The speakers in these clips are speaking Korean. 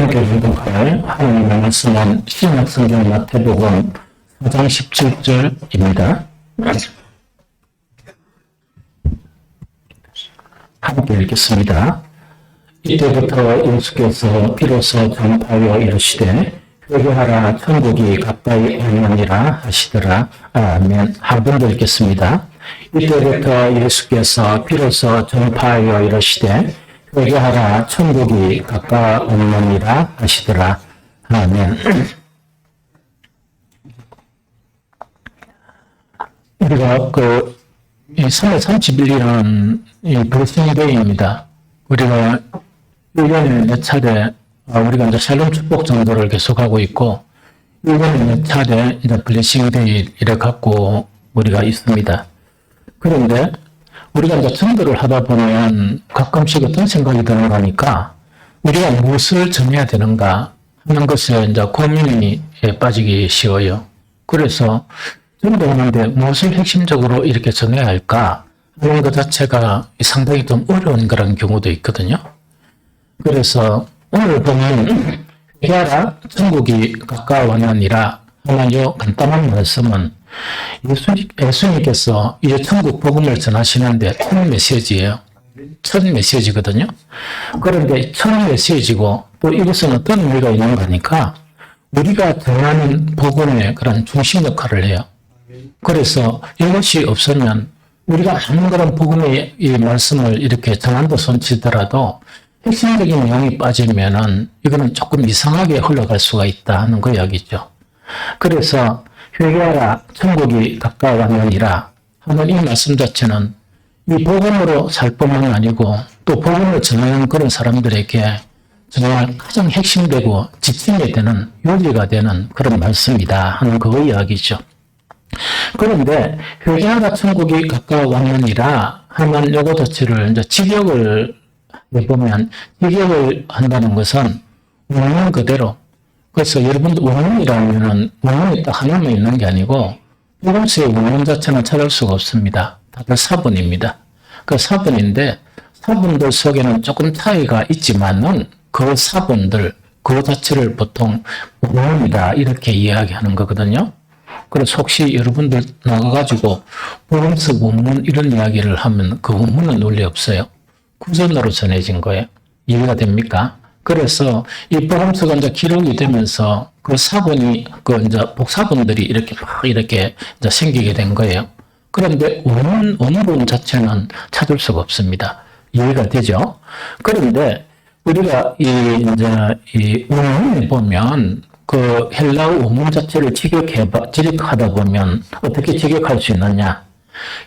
함께 공독할 하나님의 말씀은 신약성경 마태복음 4장 17절입니다. 함께 읽겠습니다. 이때부터 예수께서 비로소 전파하여 이르시되 회개하라 천국이 가까이 오느니라 하시더라. 아멘. 한 번 더 읽겠습니다. 이때부터 예수께서 비로소 전파하여 이르시되 회개하라 천국이 가까우니라 하시더라. 아멘. 우리가 3월 31일은 불신데이입니다. 우리가 1년에 몇 차례 우리가 이제 샬롬 축복 정도를 계속하고 있고 1년에 몇 차례 이제 블레싱데이를 갖고 우리가 있습니다. 그런데 우리가 이제 전도를 하다 보면 가끔씩 어떤 생각이 드는 거니까 우리가 무엇을 전해야 되는가 하는 것에 이제 고민이 빠지기 쉬워요. 그래서 전도하는데 무엇을 핵심적으로 이렇게 전해야 할까 하는 것 자체가 상당히 좀 어려운 그런 경우도 있거든요. 그래서 오늘 보면 회개하라 천국이 가까워하니라 하는 이 간단한 말씀은 예수님께서 이 천국 복음을 전하시는데 첫 메시지예요. 첫 메시지거든요. 그런데 첫 메시지고 또 이것은 어떤 의미가 있는 거니까 우리가 전하는 복음의 그런 중심 역할을 해요. 그래서 이것이 없으면 우리가 많은 그런 복음의 이 말씀을 이렇게 전한다 손치더라도 핵심적인 내용이 빠지면은 이거는 조금 이상하게 흘러갈 수가 있다 하는 거 이야기죠. 그래서 회개하라 천국이 가까워하니라 하는 이 말씀 자체는 이 복음으로 살 뿐만 아니고 또 복음을 전하는 그런 사람들에게 정말 가장 핵심되고 지침이 되는 요지가 되는 그런 말씀이다 하는 그 이야기죠. 그런데 회개하라 천국이 가까워하니라 하는 요거 자체를 이제 직역을 해보면 직역을 한다는 것은 원문 그대로 그래서 여러분들 원문이라면은 원문이 딱 하나만 있는 게 아니고 복음서의 원문 자체는 찾을 수가 없습니다. 다들 사본입니다. 그 사본인데 사본들 속에는 조금 차이가 있지만은 그 사본들 그 자체를 보통 원문이다 이렇게 이야기하는 거거든요. 그래서 혹시 여러분들 나가가지고 복음서 원문 이런 이야기를 하면 그 원문은 원래 없어요. 구전으로 전해진 거예요. 이해가 됩니까? 그래서 이 복음서가 이제 기록이 되면서 그 사본이 이제 복사본들이 이렇게 이제 생기게 된 거예요. 그런데 원본 자체는 찾을 수가 없습니다. 이해가 되죠? 그런데 우리가 이 원문에 보면 그 헬라어 원문 자체를 직역하다 보면 어떻게 직역할 수 있느냐?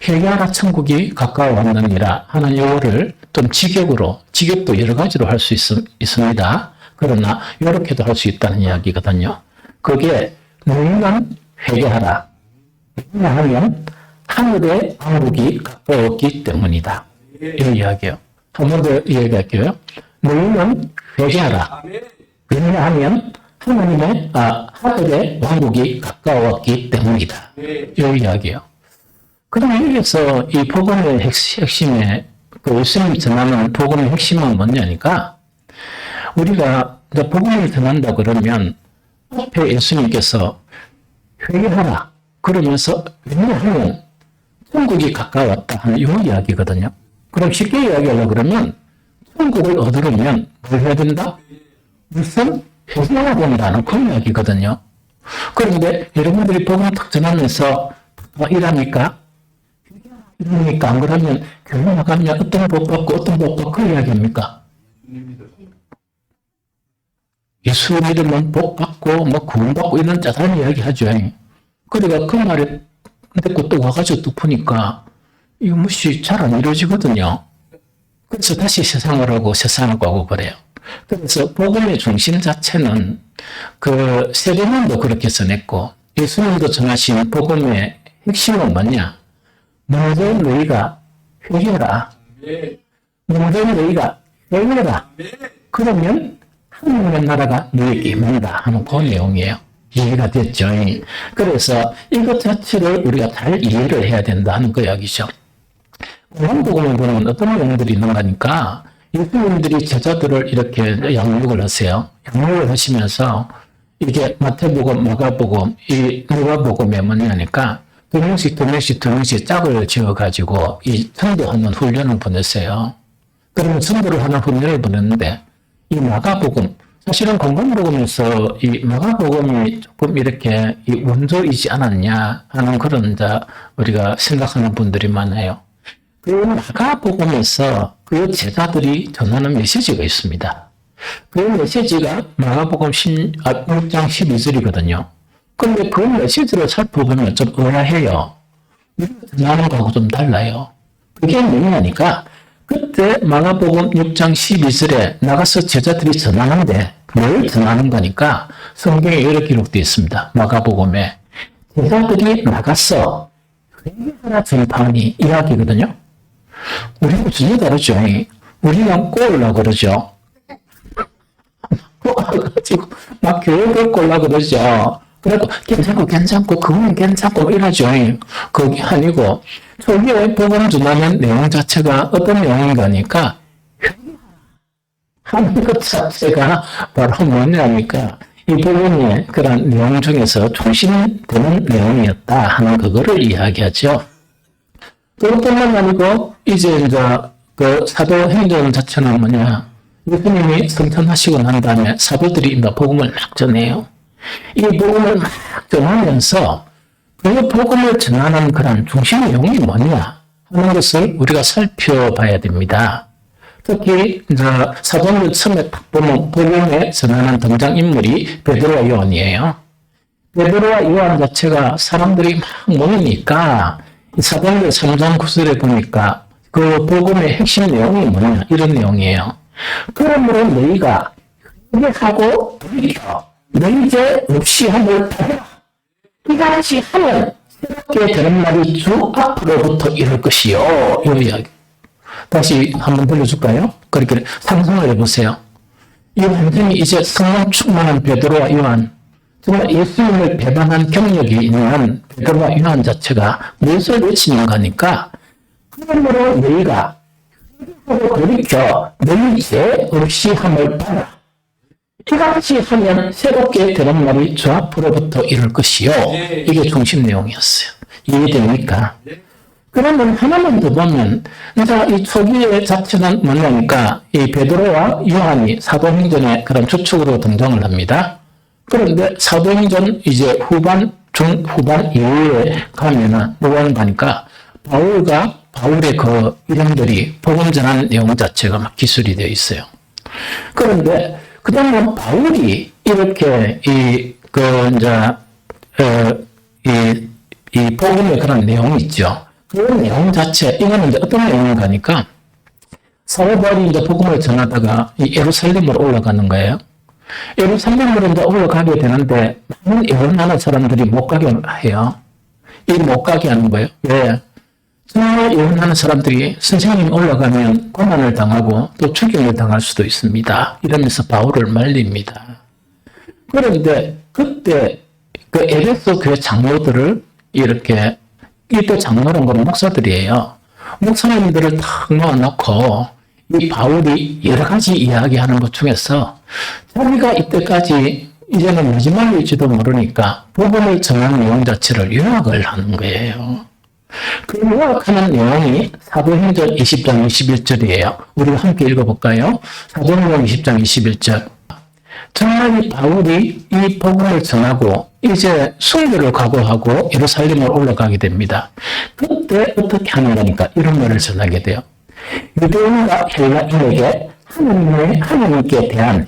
회개하라 천국이 가까워왔느니라 하는 요거를 좀 직역도 여러 가지로 할 수 있습니다. 그러나 이렇게도 할 수 있다는 이야기거든요. 그게 너희는 회개하라. 왜냐하면 하늘의 왕국이 가까웠기 때문이다. 이 이야기예요. 한 번 더 이야기할게요. 너희는 회개하라. 왜냐하면 하늘의 왕국이 가까웠기 때문이다. 이 이야기예요. 그러면 여기서 이 복음의 핵심에 예수님이 전하는 복음의 핵심은 뭐냐니까 우리가 이제 복음을 전한다 그러면 앞에 예수님께서 회개하라 그러면서 왜냐하면 천국이 가까웠다 하는 이 이야기거든요. 그럼 쉽게 이야기하려고 그러면 천국을 얻으려면 뭘 해야 된다? 무슨 회개해야 된다는 그 이야기거든요. 그런데 여러분들이 복음을 탁 전하면서 일합니까? 이러니까 안 그러면 교회 나가면 어떤 복 받고 어떤 복 받고 그 이야기입니까? 예수 믿으면 복 받고 구원 받고 이런 짜다는 이야기 하죠. 그러니까 그 말에 듣고 또 와가지고 또 보니까 이거 무시 잘 안 이루어지거든요. 그래서 다시 세상을 하고 세상을 가고 그래요. 그래서 복음의 중심 자체는 그 세례문도 그렇게 전했고 예수님도 전하신 복음의 핵심은 뭐냐? 모두 너희가 회개하라. 모두 너희가 회개하라. 그러면 하나님의 나라가 너희에게 임한다 하는 그 내용이에요. 이해가 됐죠? 그래서 이것 자체를 우리가 잘 이해를 해야 된다는 그 이야기죠. 요한복음을 보면 어떤 내용들이 있는 거니까 예수님들이 제자들을 이렇게 양육을 하세요. 양육을 하시면서 이게 마태복음, 마가복음, 이 누가복음에 뭐냐니까 두 명씩 짝을 지어가지고 이 전도하는 훈련을 보냈어요. 그러면 전도를 하는 훈련을 보냈는데 이 마가복음, 사실은 건강복음에서 이 마가복음이 조금 이렇게 이 원조이지 않았냐 하는 그런 우리가 생각하는 분들이 많아요. 그 마가복음에서 그 제자들이 전하는 메시지가 있습니다. 그 메시지가 마가복음 6장 12절이거든요. 근데 그 메시지를 살펴보면 좀 의아해요. 우리가 전하는 거하고 좀 달라요. 그게 뭐냐니까 그때 마가복음 6장 12절에 나가서 제자들이 전하는데 뭘 전하는 거니까 성경에 이렇게 기록되어 있습니다. 마가복음에 제자들이 나가서 회개하라 전파하니 이야기거든요. 우리하고 전혀 다르죠. 우리가 꼴라 그러죠. 꼬아가지고 막 교육을 꼴라 그러죠. 그래도 괜찮고 그거는 괜찮고 이러죠. 그게 아니고 초기에 복음 전하는 내용 자체가 어떤 내용인가니까 하는 것 자체가 바로 뭐냐니까 이 복음의 그런 내용 중에서 중심되는 내용이었다 하는 그거를 이야기하죠. 그것뿐만 아니고 이제 그 사도행전 자체는 뭐냐, 예수님이 성천하시고 난 다음에 사도들이 복음을 막 전해요. 이 복음을 막 전하면서 그 복음을 전하는 그런 중심 내용이 뭐냐 하는 것을 우리가 살펴봐야 됩니다. 특히 사도행전 처음에 딱 보면 복음에 전하는 등장인물이 베드로와 요한이에요. 베드로와 요한 자체가 사람들이 막 모이니까 사도행전 3장 9절에 보니까 그 복음의 핵심 내용이 뭐냐 이런 내용이에요. 그러므로 너희가 회개하고 돌이켜 너희 죄 없이 함을 받으라. 이같이 하면 새롭게 되는 날이 주 앞으로부터 이룰 것이요. 이 이야기. 다시 한번 들려줄까요? 그렇게 상상을 해보세요. 이 완전히 이제 성령 충만한 베드로와 요한, 정말 예수님을 배반한 경력이 있는 베드로와 요한 자체가 무엇을 외치는 거니까 그러므로 너희가 회개하고 돌이켜 너희 죄 없이 함을 받아라. 이같이 하면 새롭게 되는 날이 주 앞으로부터 이룰 것이요. 이게 중심 내용이었어요. 이해됩니까? 그러면 하나만 더 보면, 이 초기의 자체는 뭐냐니까, 이 베드로와 요한이 사도행전에 그런 주축으로 등장을 합니다. 그런데 사도행전 이제 중후반 이후에 가면은 뭐가 가니까, 바울의 그 이름들이 복음 전하는 내용 자체가 막 기술이 되어 있어요. 그런데, 그 다음에 바울이 이렇게 이 복음의 그런 내용이 있죠. 그 내용 자체, 이거는 이제 어떤 내용인가 하니까, 사도 바울이 이제 복음을 전하다가 이 예루살렘으로 올라가는 거예요. 예루살렘으로 이제 올라가게 되는데, 많은 예언하는 사람들이 못 가게 해요. 못 가게 하는 거예요. 왜? 정말 예언하는 사람들이 선생님이 올라가면 고난을 당하고 또 추격을 당할 수도 있습니다. 이러면서 바울을 말립니다. 그런데 그때 그 에베소 교회 장로들을 이렇게, 이때 장로란 건 목사들이에요. 목사님들을 탁 놓아놓고 이 바울이 여러 가지 이야기하는 것 중에서 자기가 이때까지 이제는 마지막일지도 모르니까 복음을 전하는 내용 자체를 요약을 하는 거예요. 그 요약하는 내용이 사도행전 20장 21절이에요. 우리가 함께 읽어볼까요? 사도행전 20장 21절. 정말 이 바울이 이 복음을 전하고 이제 순교를 각오하고 예루살렘으로 올라가게 됩니다. 그때 어떻게 하느냐니까 이런 말을 전하게 돼요. 유대인과 헬라인에게 하나님께 대한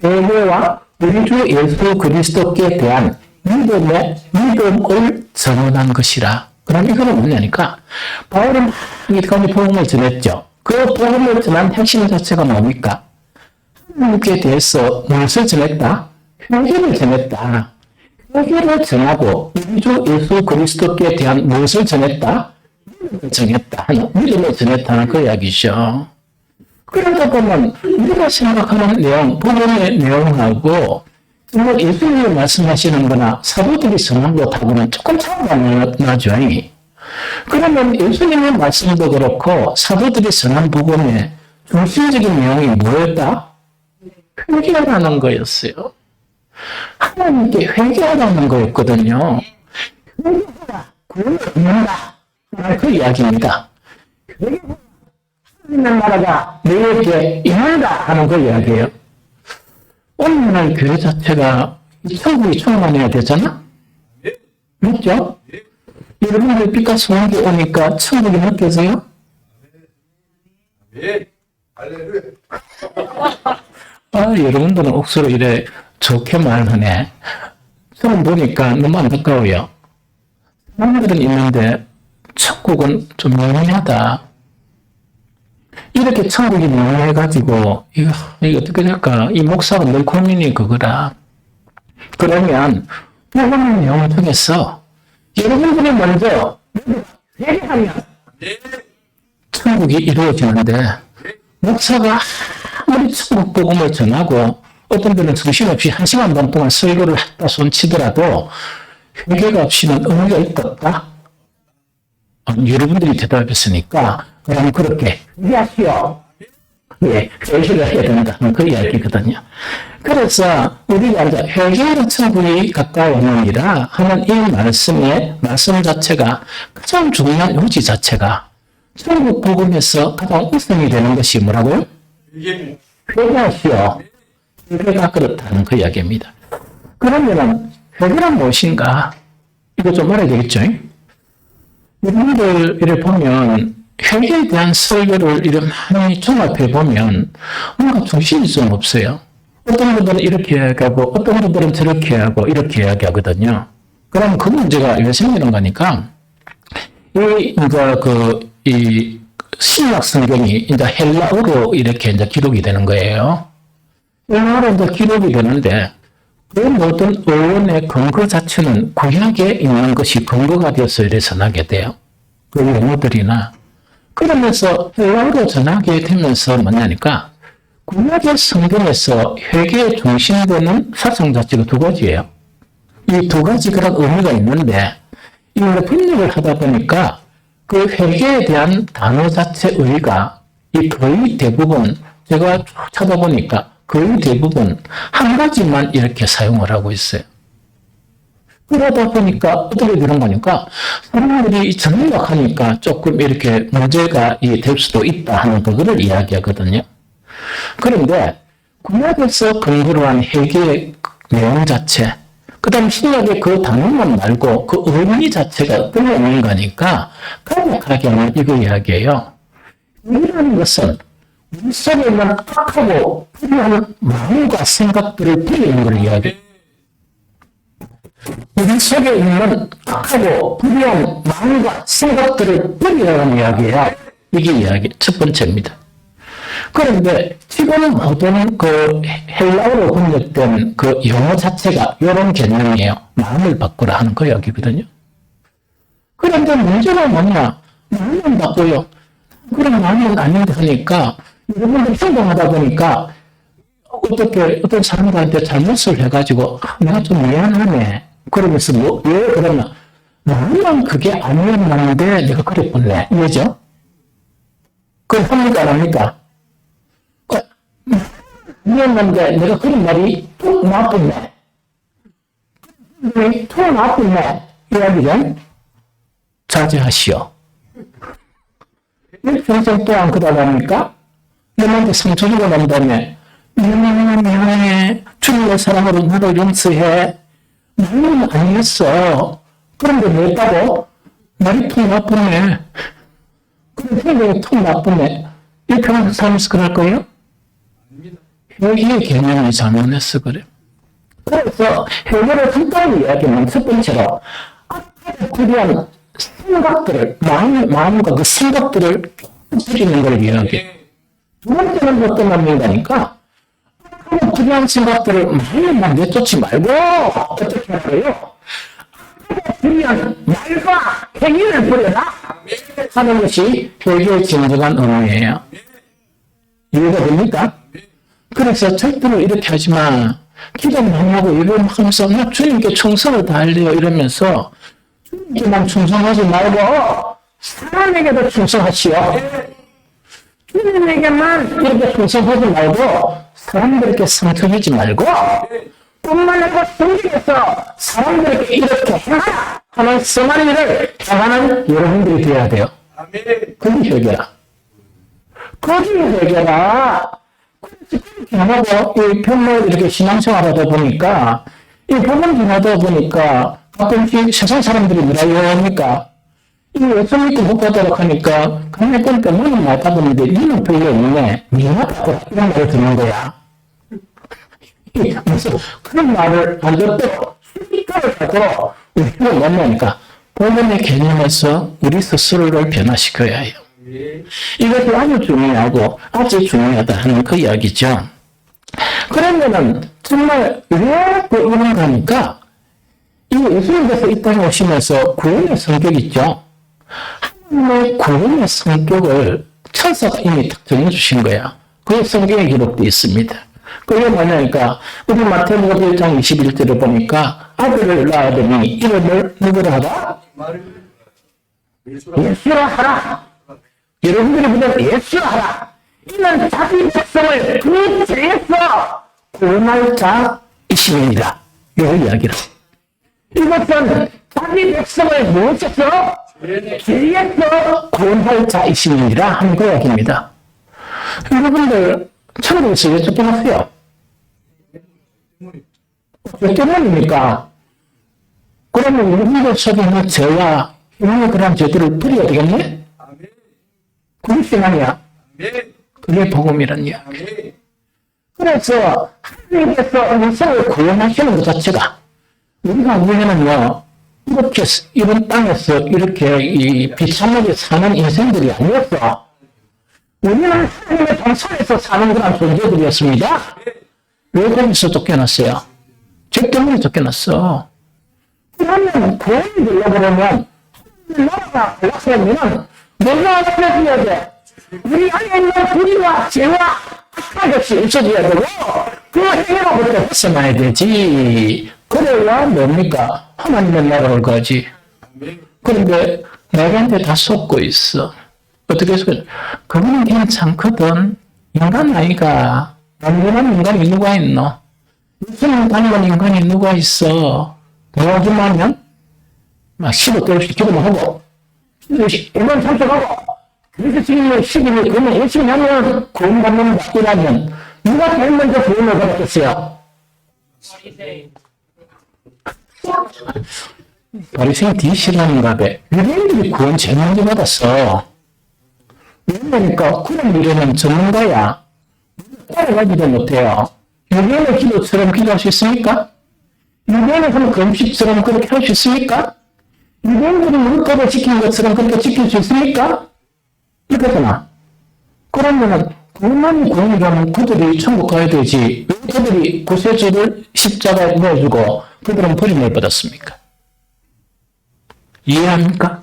회개와 우리 주 예수 그리스도께 대한 믿음을 전언한 것이라. 그럼 이거는 뭐냐니까 바울은 이까지 복음을 전했죠. 그 복음을 전한 핵심 자체가 뭡니까? 하나님께 대해서 무엇을 전했다? 회개를 전했다. 회개를 전하고 우리 주 예수 그리스도께 대한 무엇을 전했다? 믿음을 전했다는 그 이야기죠. 그러다 보면 우리가 생각하는 내용, 복음의 내용하고 정말 예수님이 말씀하시는 거나 사도들이 전한 것하고는 조금 차이가 나죠. 그러면 예수님의 말씀도 그렇고 사도들이 전한 복음에 중심적인 내용이 뭐였다? 회개하라는 거였어요. 하나님께 회개하라는 거였거든요. 회개하라, 구원을 얻는다. 그 이야기입니다. 회개하라, 하나님의 나라가 너에게 임한다 하는 그 이야기예요. 오늘날 교회 자체가 천국이 충만해야 되잖아? 맞죠? 여러분들 빛과 소원이 오니까 천국이 느껴져요? 여러분들은 억수로 이래 좋게 말하네. 저는 보니까 너무 안타까워요. 사람들은 있는데 천국은 좀 영원하다. 이렇게 천국이 영원해가지고 이거 어떻게 될까? 이 목사가 늘 고민이 그거라. 그러면 복음의 내용을 통해서 여러분들이 먼저 회개하면 천국이 이루어지는데 목사가 아무리 천국 복음을 전하고 어떤 분은 정신없이 1시간 반 동안 설교를 했다 손치더라도 회개가 없이는 의미가 있다? 여러분들이 대답했으니까 그럼 그렇게 회개하시오. 예, 회개를 해야 된다는 그 이야기거든요. 그래서 우리가 이제 회개하는 천국이 가까이 오느니라 하는 이 말씀 자체가 가장 중요한 요지 자체가 천국 복음에서 가장 우선이 되는 것이 뭐라고요? 회개하시오. 회개가 그렇다는 그 이야기입니다. 그러면은 회개란 무엇인가? 이거 좀 알아야 되겠죠? 여러분들 보면 회개에 대한 설교를 이런 많이 종합해 보면 뭔가 중심이 좀 없어요. 어떤 분들은 이렇게 이야기하고 어떤 분들은 저렇게 하고 이렇게 이야기하거든요. 그럼 그 문제가 왜 생기는 거니까 이 신약 성경이 이제 헬라어로 이렇게 이제 기록이 되는 거예요. 헬라어로 이제 기록이 되는데 그 모든 어원의 근거 자체는 구약에 있는 것이 근거가 되어서 이래 전하게 돼요. 그 용어들이나 그러면서 헬라어로 전하게 되면서 뭐냐니까 구약의 성경에서 회개에 중심되는 사상 자체가 두 가지예요. 이 두 가지 그런 의미가 있는데 이걸 분석을 하다 보니까 그 회개에 대한 단어 자체 의의가 이 거의 대부분 제가 쭉 찾아보니까 거의 대부분 한 가지만 이렇게 사용을 하고 있어요. 그러다 보니까 어떻게 되는 거니까 사람들이 전문학하니까 조금 이렇게 문제가 될 수도 있다 하는 그거를 이야기하거든요. 그런데 구약에서 근거로 한 회개의 내용 자체, 그 다음 신약의 그 단어만 말고 그 의미 자체가 어떤 의미인가니까 간략하게 하면 이거 이야기해요. 회개라는 것은 우리 속에 있는 악하고 불의한 마음과 생각들을 버리는 걸 이야기해요. 우리 속에 있는 악하고 불의한 마음과 생각들을 버리라는 이야기야. 이게 이야기 첫 번째입니다. 그런데 지금 모든 그 헬라어로 번역된 그 용어 자체가 이런 개념이에요. 마음을 바꾸라 하는 그 이야기거든요. 그런데 문제가 뭐냐? 마음은 바꾸요. 그런 마음은 아닌데 하니까 여러분들 행동하다 보니까 어떤 사람들한테 잘못을 해가지고 내가 좀 미안하네. 그러면서 왜 그러나 나는 그게 아니었는데 내가 그랬겠네. 왜죠? 그건 합니까 안 합니까? 아니었는데 내가 그런 말이 툭 나쁘네. 툭 나쁘네. 이야기는 자제하시오. 왜 평생 또 안 그러다니까? 너한테 상처 주고 난 다음에 미안해. 주님의 사랑으로 나를 용서해. 나는 아니었어. 그런데 왜 했다고? 말이 통 나쁘네. 그런데 행동이 통 나쁘네. 이렇게 하면서 살면서 그럴 거예요? 회개의 개념이 잘못했어 그래. 그래서 회개를 간단히 이야기하면 첫 번째로 앞에 불리한 생각들을 마음과 그 생각들을 줄이는 걸 이야기해. 두 번째는 어떤 말인가니까 불리한 생각들을 마음에만 내쫓지 말고 어떻게 할까요? 불리한 말과 행위를 버려라 하는 것이 회개의 진정한 의미예요. 이해가 됩니까? 그래서 절대로 이렇게 하지 마. 기도 많이 하고 이걸 하면서 나 주님께 충성을 다하려고 이러면서 주님께만 충성하지 말고 사람에게도 충성하시오. 주님에게만 이렇게 충성하지 말고 사람들에게 상처 주지 말고 뿐만 아니라 성경에서 사람들에게 이렇게 행하라 하는 선한 일을 행하는 여러분들이 되어야 돼요. 그게 회개라. 그게 회개라. 그렇게 하고 이 평소에 이렇게 신앙생활하다 보니까 이 복음 전하다 보니까 가끔씩 세상 사람들이 뭐라 합니까? 이 예수 믿고 못 가도록 하니까 그냥 보니까 너는 말 받았는데 니는 별로 없네. 미안하다고 이런 말을 듣는 거야. 무슨 그런 말을 안 듣고 수익가를 가지고 우리를 만나니까 복음의 개념에서 우리 스스로를 변화시켜야 해요. 이것이 아주 중요하고 아주 중요하다 하는 그 이야기죠. 그러면은 정말 왜 이런가 하니까 이 예수님께서 이 땅에 오시면서 구원의 성격 있죠. 하나님의 구원의 성격을 천사가 이미 딱 정해주신 거야. 그게 성경에 기록되어 있습니다. 그게 뭐냐니까 우리 마태복음 1장 21절을 보니까 아들을 낳으더니 이름을 누구로 하라? 예수라 하라. 여러분들이 보면 예수라 하라. 이는 자기 백성을 그 죄에서 구원할 자이십니다. 이 이야기를. 이것은 자기 백성을 무엇에서? 죄에서 구원할 자이십니다 하는 그 이야기입니다. 여러분들 천국에서 왜 쫓겨났어요? 왜 때문입니까? 그러면 우리들 속에 있는 죄와 이런 그런 죄들을 버려야 되겠네? 그게 신앙이야. 그게 복음이란 이야기. 그래서 하나님께서 인생을 구원하시는 것 자체가 우리가 우리는요 이렇게 이런 땅에서 이렇게 이 비참하게 사는 인생들이 아니었어. 우리는 하나님의 동산에서 사는 그런 존재들이었습니다. 왜 거기서 쫓겨났어요? 죄 때문에 쫓겨났어. 그러면 구원이 되려면 나라가 올라서면 뭐가 없어져야 돼? 우리 안에 있는 불의와 죄와 악한 것이 없어져야 되고 그 행위로부터 벗어나야 되지. 그래야 뭡니까? 하나님의 나라를 가지. 그런데 내한테 다 속고 있어. 어떻게 해서 그분은 괜찮거든. 인간 아이가. 완전한 인간이 누가 있노? 예수님 닮은 인간이 누가 있어? 도와주면 막 15개월씩 기도만 하고 1년 참석하고 그래서 지금 12일 그러면 열심히 하면 구원받는다 이라면 누가 제일 먼저 구원을 받았겠어요? 바리새인 뒤시라는가 봐. 유대인들이 구원 제일 먼저 받았어. 왜냐니까 그런 일에는 전문가야. 따라가지도 못해요. 유대인의 기도처럼 기도할 수 있습니까? 유대인의 그런 금식처럼 그렇게 할 수 있습니까? 유대인들이 율법을 지키는 것처럼 그렇게 지킬 수 있습니까? 이거잖아. 그러면은 그만이 구원이라면 그들이 천국 가야 되지. 왜 그들이 구세주를 십자가에 넣어주고 그들은 버림을 받았습니까? 이해합니까?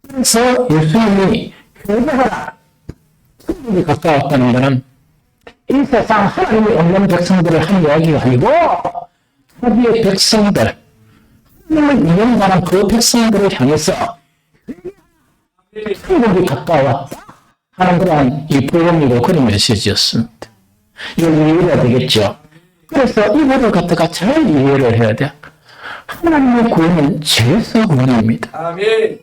그래서 예수님이 회개하라. 천국이 가까웠다는 것은 이 세상 하나님이 없는 백성들을 한 이야기가 아니고 자기의 백성들, 하나님을 인용하는 그 백성들을 향해서 천국이 가까웠다 하는 그러한 이 복음이고 그런 메시지였습니다. 이걸 이해해야 되겠죠. 그래서 이거를 갖다가 잘 이해를 해야 돼. 하나님의 구원은 죄에서 구원입니다. 아멘.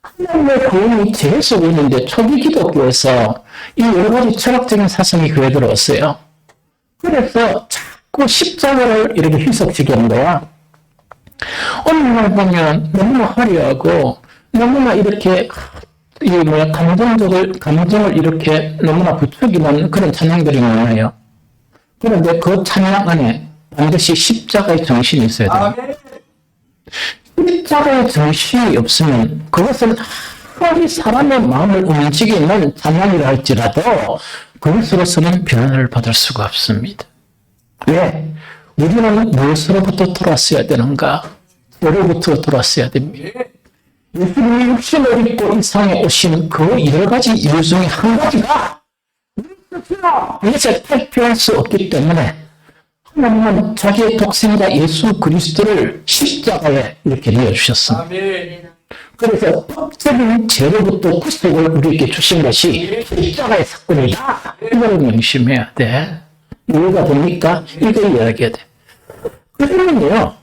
하나님의 구원이 죄에서 구원인데 초기 기독교에서 이 여러 가지 철학적인 사상이 교회에 들어왔어요. 그래서 자꾸 십자가를 이렇게 희석시키는 거야. 오늘날 보면 너무나 화려하고 너무나 이렇게 감정을 이렇게 너무나 부추기는 그런 찬양들이 많아요. 그런데 그 찬양 안에 반드시 십자가의 정신이 있어야 돼요. 아멘. 십자가의 정신이 없으면 그것은 아무리 사람의 마음을 움직이는 찬양이라 할지라도 그것으로서는 변화를 받을 수가 없습니다. 왜? 우리는 무엇으로부터 돌아왔어야 되는가? 죄로부터 돌아왔어야 됩니다. 예수님이 육신을 입고 이 세상에 오신 그 여러 가지 이유 중에 한 가지가 이것을 택배할 수 없기 때문에 하나님은 자기의 독생자 예수 그리스도를 십자가에 이렇게 내어주셨습니다. 아멘. 그래서 법적인 죄로부터 구속을 우리에게 주신 것이 십자가의 사건이다. 이걸 명심해야 돼. 이해가 됩니까? 이거 이야기해야 돼. 그러면요,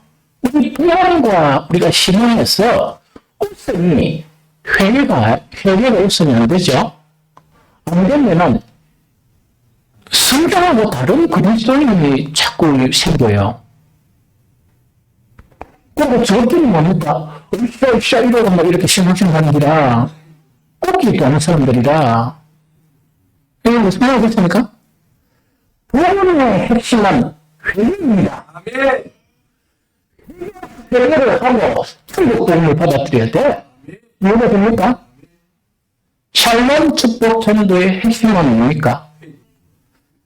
우리 부활과 우리가 신앙에서 우선이 회개가 우선이 안 되죠? 안 되면은 성경하고 다른 그리스도인이 자꾸 생겨요. 그리고 저들이 뭡니까? 으쌰 이러고 막 이렇게 신앙생활 하느라 꺾이지 않은 사람들이라. 이게 무슨 말이겠습니까? 부활의 핵심은 회개입니다. 회개를 하고 천국 도움을 받아들여야 돼. 이해가 됩니까? 샬롬 축복 전도의 핵심은 뭡니까?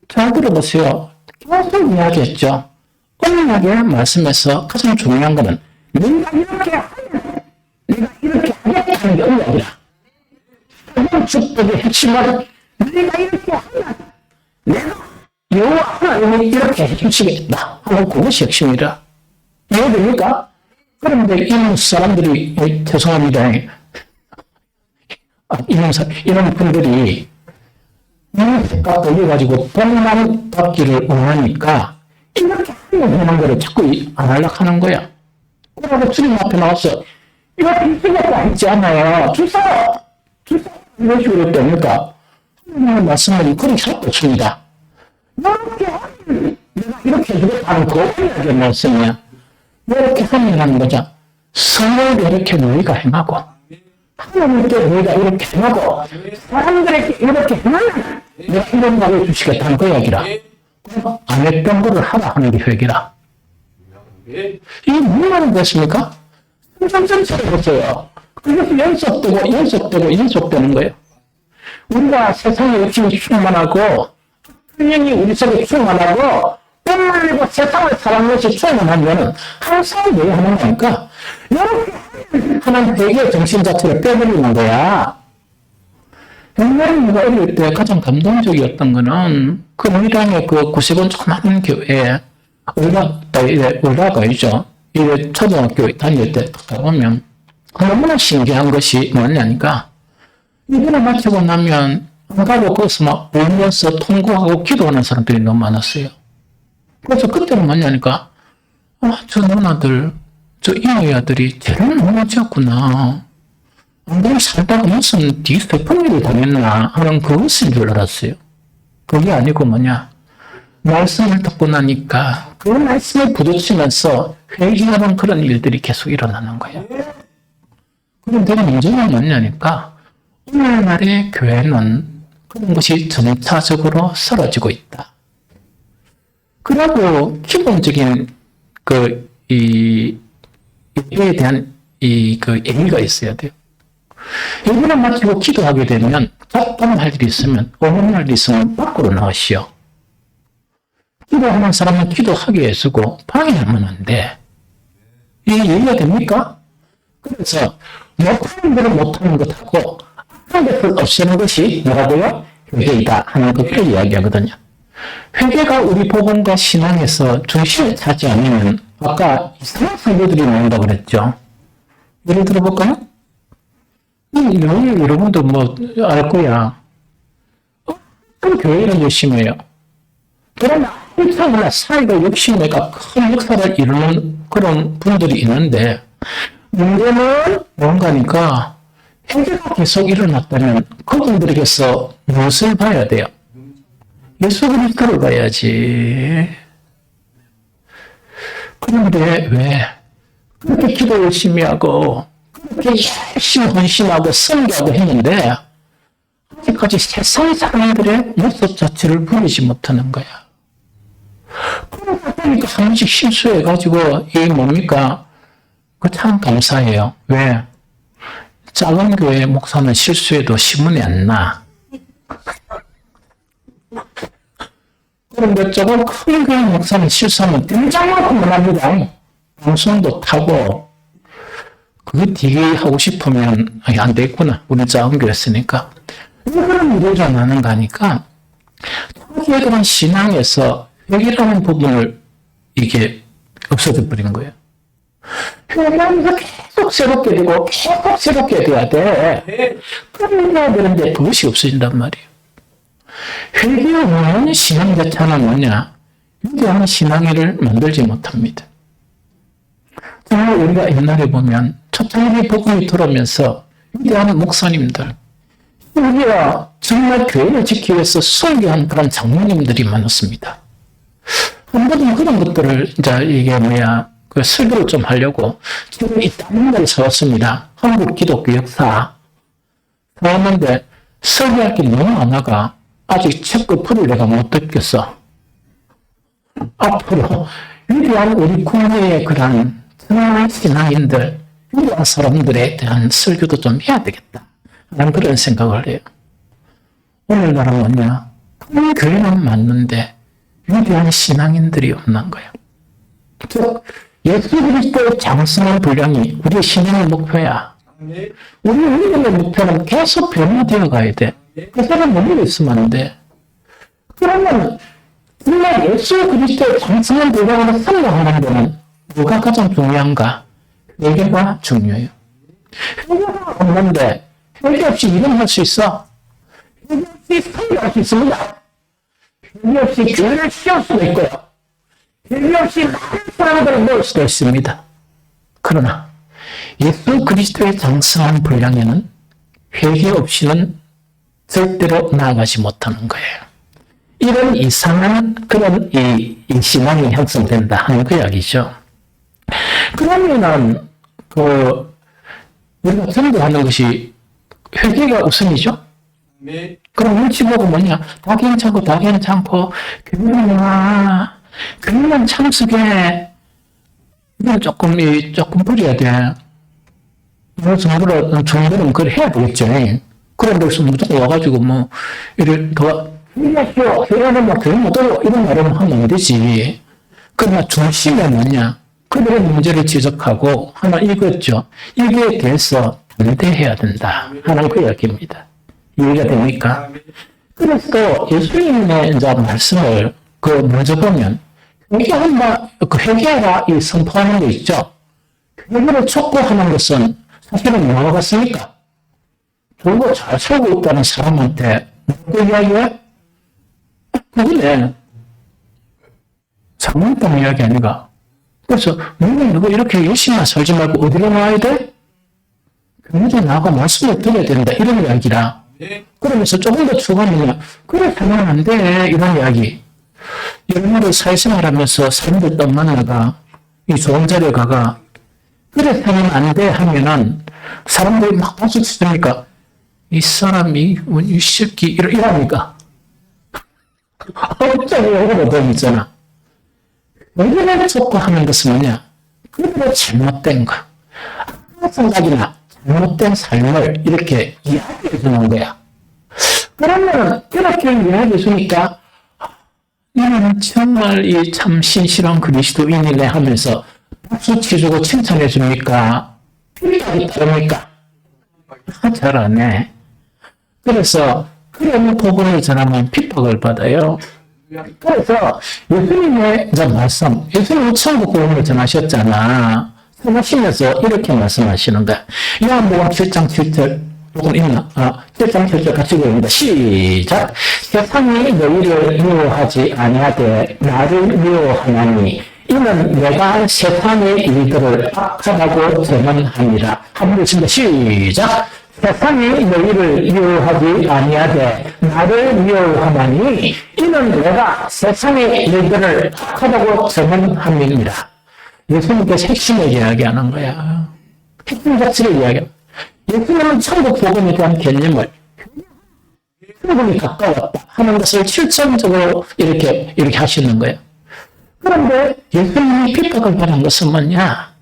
잘 들어보세요. 계속 이야기했죠. 언약의 말씀에서 가장 중요한 것은 내가 이렇게 하면 내가 이렇게 하겠다는 게 언약이라. 샬롬 축복의 핵심은 내가 이렇게 하면 내가 여호와 하나님이 이렇게 해주시겠다 하는 그것이 핵심이라. 이해됩니까? 그런데 이런 사람들이 죄송합니다. 이런 분들이 각 돌려가지고 돈만 받기를 원하니까 이렇게 하는 거를 자꾸 안 하려고 하는 거야. 그러고 주님 앞에 나와서 이거 비슷하게 하지 않아요. 주소! 이런 식으로 됩니까? 하나님의 말씀은 그렇게 할 수 없습니다. 이렇게 하면 내가 이렇게 해주겠다는 그거의 말씀이야. 이렇게 하면 하는 거죠. 성을 이렇게 너희가 행하고 하나님께 너희가 이렇게 행하고 사람들에게 이렇게 행하면 내가 이런 말을 주시겠다는 그 이야기라. 안 했던 거를 하라 하는 게 회개라. 이게 무슨 말인 것입니까? 점점점처럼 보세요. 그것이 연속되는 거예요. 우리가 세상에 열심히 충만하고 분명히 우리 속에 충만하고 뻔말리고 세상을 사랑하는 것이 충만하면 항상 왜 하는 거니까 이렇게 하는 회개의 정신 자체를 빼버리는 거야. 옛날에 내가 어릴 때 가장 감동적이었던 거는 그 미랑의 그 90원 조그마한 교회에 올라가죠. 이게 초등학교 다닐 때 가보면 너무나 신기한 것이 뭐냐니까 이번에 마치고 나면 안 가고 거기서 막 울면서 통곡하고 기도하는 사람들이 너무 많았어요. 그래서 그때는 뭐냐니까 저 누나들 저 이모의 아들이 죄를 너무 지었구나. 안 그러면 살다가 무슨 뒤슬픈 일을 당했나 하는 그것인 줄 알았어요. 그게 아니고 뭐냐. 말씀을 듣고 나니까 그 말씀을 부딪히면서 회개하는 그런 일들이 계속 일어나는 거예요. 그런데 문제는 뭐냐니까 오늘날의 교회는 그런 것이 점차적으로 사라지고 있다. 그리고 기본적인 예배에 대한 예의가 있어야 돼요. 예배를 마치고 기도하게 되면 답답할 일이 있으면 의문할 일이 있으면 밖으로 나가시오. 기도하는 사람은 기도하기에 쓰고 방해하면 안 돼. 이게 예의가 됩니까? 그래서 못하는 대로 못하는 것하고 악한 것을 없애는 것이 뭐라고요? 회개이다 하는 것을 이야기하거든요. 회개가 우리 복음과 신앙에서 중심을 차지하면 아까 이상한 성도들이 나온다고 그랬죠. 예를 들어볼까요? 여러분도 알 거야. 그 교회는 열심히 해요. 그러나 일상이나 사회가 욕심내가 큰 역사를 이루는 그런 분들이 있는데 문제는 뭔가니까 회개가 계속 일어났다면 그분들에게서 무엇을 봐야 돼요? 예수 그리스도를 봐야지. 그런데 왜 그렇게 기도 열심히 하고 그렇게 열심히 헌신하고 섬기하고 했는데 아직까지 세상 사람들의 모습 자체를 보이지 못하는 거야. 그러다 보니까 한 번씩 실수해가지고 이게 뭡니까? 그 참 감사해요. 왜? 작은 교회 목사는 실수해도 신문에 안 나. 그런데 조금 큰 교회 목사는 실수하면 등장만큼만 합니다. 방송도 타고 그거 되게 하고 싶으면 안 되겠구나. 우리 작은 교회였으니까. 그런 일이 일어나는 거니까 자기의 그런 신앙에서 회개라는 부분을 이게 없어져 버리는 거예요. 회개하면서 계속 계속 새롭게 되고 계속 새롭게 돼야 돼. 그래야 되는데 그것이 없어진단 말이에요. 회개하는 신앙 자체는 뭐냐? 위대한 신앙을 만들지 못합니다. 정말 우리가 옛날에 보면 초창기 복음이 들어오면서 위대한 목사님들, 우리가 정말 교회를 지키기 위해서 설교한 그런 장로님들이 많았습니다. 한 번은 그런 것들을 이제 이게 뭐야 그 설교를 좀 하려고 저는 이 다른 데를 사왔습니다. 한국 기독교 역사 사왔는데 설교할 게 너무 많아가 아직 책끝풀을 내가 못 듣겠어. 앞으로 위대한 우리 국내의 그런 정말 신앙인들, 위대한 사람들에 대한 설교도 좀 해야 되겠다. 난 그런 생각을 해요. 오늘날은 뭐냐? 큰 교회는 맞는데 위대한 신앙인들이 없는 거야. 즉 예수 그리스도의 장성한 분량이 우리의 신앙의 목표야. 우리 우리의 목표는 계속 변화되어 가야 돼. 그 사람 머리에 있으면 안 돼. 그러면 정말 예수 그리스도의 장성한 분량으로 살아가는 데는 뭐가 가장 중요한가? 회개가 중요해요. 회개가 없는데 회개 없이 일어날 수 있어? 회개 없이 설교할 수 있습니다. 회개 없이 교회를 시킬 수도 있고요. 회개 없이 많은 사람들을 모을 수도 있습니다. 그러나 예수 그리스도의 장성한 분량에는 회개 없이는 절대로 나아가지 못하는 거예요. 이런 이상한 그런 이 신앙이 형성된다 하는 그 이야기죠. 그러면은 우리가 전도하는 것이 회개가 우선이죠. 네. 그럼 눈치 보고 뭐냐? 다 괜찮고 교회나 교회만 참석해. 이건 조금 부려야 돼. 정부는 그걸 해야 되겠죠. 그런데 여기서 무조건 와가지고 이를 더 회개하시오. 회개는 교회 못 오고 이런 말을 하면 안 되지. 그러나 중심에 뭐냐? 그들의 문제를 지적하고 하나 읽었죠. 이거에 대해서 반대해야 된다 하는 그 이야기입니다. 이해가 됩니까? 그래서 예수님의 이제 말씀을 먼저 보면 회개하라 이 선포하는 거 있죠. 회개를 촉구하는 것은 사실은 뭐가 같습니까? 저거 잘 살고 있다는 사람한테 그 이야기야? 그거네. 잘못된 이야기 아닌가? 그래서 너는 이렇게 열심히 살지 말고 어디로 나와야 돼? 교회에 나가고 말씀을 들어야 된다 이런 이야기라. 그러면서 조금 더 추가하면 그래 하면 안 돼 이런 이야기. 여러분들 사회생활하면서 사람들 딱 만나가 이 좋은 자리에 가가 그래 하면 안 돼 하면은 사람들이 막 박수 치니까 이 사람이 이 새끼 이러니까 어쩌고 이러고 돈 있잖아. 회개를 촉구하는 것은 뭐냐? 그들의 잘못된 거, 생각이나 잘못된 삶을 이렇게 이야기해 주는 거야. 그러면 이렇게 이야기해 주니까 나는 정말 이 참 신실한 그리스도인이네 하면서 박수 치주고 칭찬해 줍니까? 필요하기 따릅니까? 잘 안 해. 그래서 그런 복음을 전하면 핍박을 받아요. 그래서 예수님의 말씀, 예수님은 천국 복음을 전하셨잖아. 전하시면서 이렇게 말씀하시는 거야. 요한복음 7장 7절 조금 있나? 7장 7절 같이 읽습니다. 시작. 세상이 너희를 미워하지 아니하되 나를 미워하나니 이는 내가 세상의 일들을 악하다고 전하니라. 한번 읽습니다. 시작. 세상이 너희를 미워하지 아니하되 나를 미워하나니 이는 내가 세상의 일들을 악하다고 전하니라. 예수님께서 핵심을 이야기하는 거야. 핵심 가치를 이야기하는 거야. 예수님은 천국 복음에 대한 개념을 천국이 가까웠다 하는 것을 실천적으로 이렇게 하시는 거예요. 그런데 예수님이 핍박을 받은 것은 뭐냐?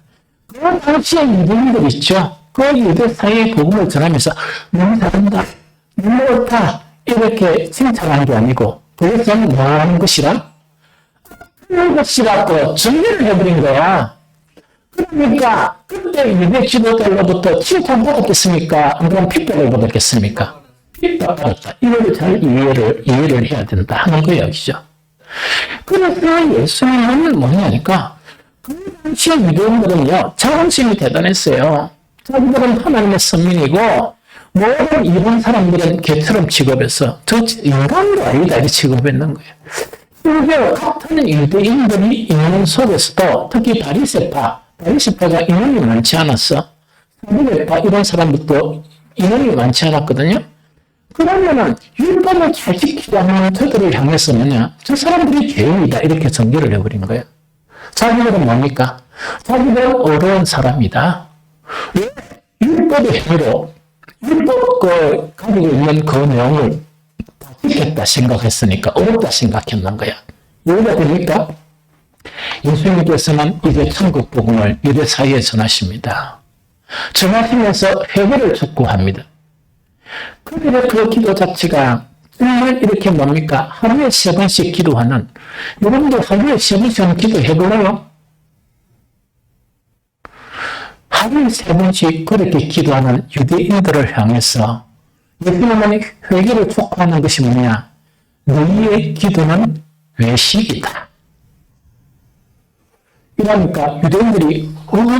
그 당시에 유대인들 있죠. 그 유대 사회의 복음을 전하면서 너무 잘한다, 너무 옳다 이렇게 칭찬하는 게 아니고 그래서 뭐 하는 것이라? 그런 것이라고 정리를 해버린 거야. 그러니까 그때 유대 지도자로부터 칭찬받았겠습니까? 안 그러면 핍박을 받았겠습니까? 핍박받았다. 이걸 잘 이해를 해야 된다 하는 그 이야기죠. 그래서 예수님은 뭐냐니까 그 당시 유대인들은요, 자긍심이 대단했어요. 자기들은 하나님의 선민이고, 모든 일반 사람들은 개처럼 취급해서, 저 인간도 아니다, 이렇게 취급했는 거예요. 심지어 같은 유대인들이 있는 속에서도, 특히 바리새파가 인원이 많지 않았어. 사두개파 이런 사람들도 인원이 많지 않았거든요. 그러면은 율법을 잘 지키지 않는 저들을 향해서 저 사람들이 죄인이다 이렇게 전개를 해버린 거예요. 자기들은 뭡니까? 자기들은 어려운 사람이다. 왜? 율법의 행위로 율법 가지고 있는 그 내용을 다 지켰다 생각했으니까 어렵다 생각했는 거야. 이해가 됩니까? 예수님께서는 이제 천국 복음을 유대 사이에 전하십니다. 전하시면서 회개를 촉구합니다. 그들의 그 기도 자체가 정말 이렇게 뭡니까? 하루에 3번씩 기도하는, 여러분도 하루에 3번씩 기도해볼래요? 하루에 3번씩 그렇게 기도하는 유대인들을 향해서 예수님은 회개를 촉구하는 것이 뭐냐? 너희의 기도는 외식이다. 이러니까 유대인들이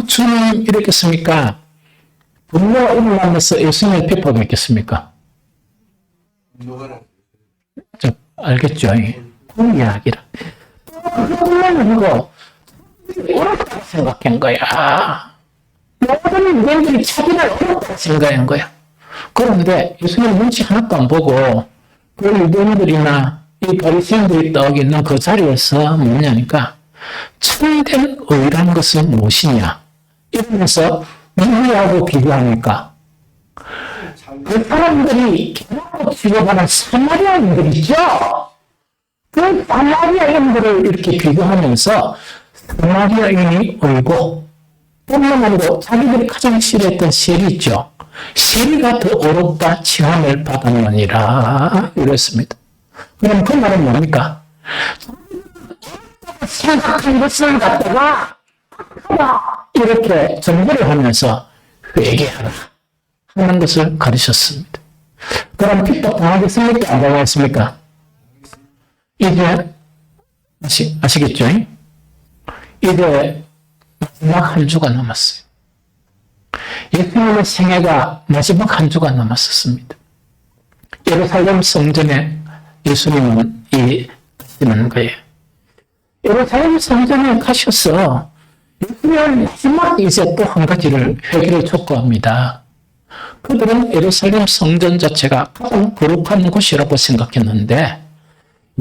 주님 이랬겠습니까? 분노가 일어나면서 예수님을 핍박했겠습니까? 알겠죠? 그 이야기라. 그러면 이거 어렵다고 생각한 거야. 모든 유대인들이 자기를 어렵다고 생각한 거야. 그런데 예수님 눈치 하나도 안 보고 그 유대인들이나 이 바리새인들이 떡 있는 그 자리에서 뭐냐니까 참된 의라는 것은 무엇이냐 이러면서 누구하고 비교하니까 그 사람들이 개나고 취급하는 사마리아인들이죠. 그 사마리아인들을 이렇게 비교하면서 사마리아인이 의고 뿐만 아니고 자기들이 가장 싫어했던 세리 있죠. 세리가 더 어렵다 칭함을 받았느니라 이랬습니다. 그럼 그 말은 뭡니까? 생각한 것을 갖다가 이렇게 정보를 하면서 회개하라 하는 것을 가르쳤습니다. 그럼 핍박 당하겠습니까? 안 당하겠습니까? 이제 아시겠죠? 이제 마지막 한 주가 남았어요. 예수님의 생애가 마지막 한 주가 남았었습니다. 예루살렘 성전에 예수님은 가시는 거예요. 예루살렘 성전에 가셔서 예수님은 마지막 이제 또 한 가지를 회개를 촉구합니다. 그들은 예루살렘 성전 자체가 가장 거룩한 곳이라고 생각했는데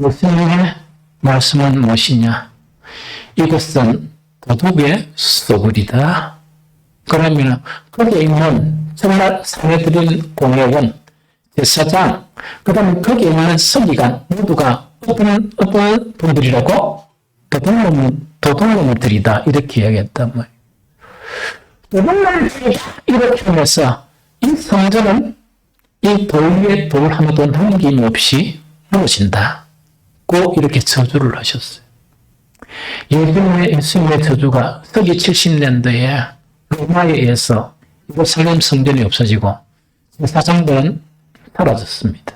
예수님의 말씀은 무엇이냐? 이것은 도둑의 소굴이다. 그러면 거기에 있는 정말 상해드린 공회원, 제사장, 그 다음에 거기에 있는 서기관 모두가 어떤 분들이라고? 도둑놈들이다 이렇게 이야기했단 말이에요. 도둑놈들이다 이렇게 하면서 이 성전은 이 돌 위에 돌 하나도 남김없이 무너진다. 고 이렇게 저주를 하셨어요. 예수님의 저주가 서기 70년도에 로마에 의해서 예루살렘 성전이 없어지고 제사장들은 사라졌습니다.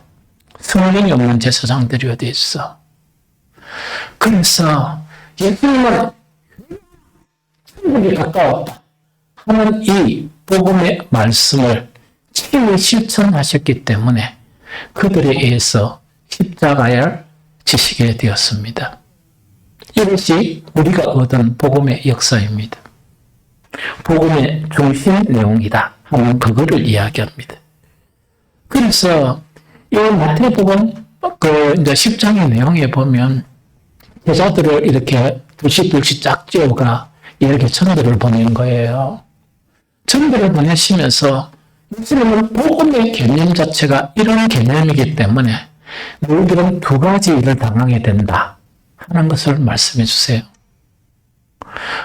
성령이 없는 제사장들이 어디 있어? 그래서 예수님은 천국이 가까웠다 하는 이 복음의 말씀을 친히 실천하셨기 때문에 그들에 의해서 십자가를 지시게 되었습니다. 이것이 우리가 얻은 복음의 역사입니다. 복음의 중심 내용이다 하는 그거를 이야기합니다. 그래서 이 마태복음 이제 10장의 내용에 보면 제자들을 이렇게 둘씩 짝지어가 이렇게 전도를 보낸 거예요. 전도를 보내시면서 예수님은 복음의 개념 자체가 이런 개념이기 때문에 너희들은 두 가지 일을 당하게 된다 하는 것을 말씀해 주세요.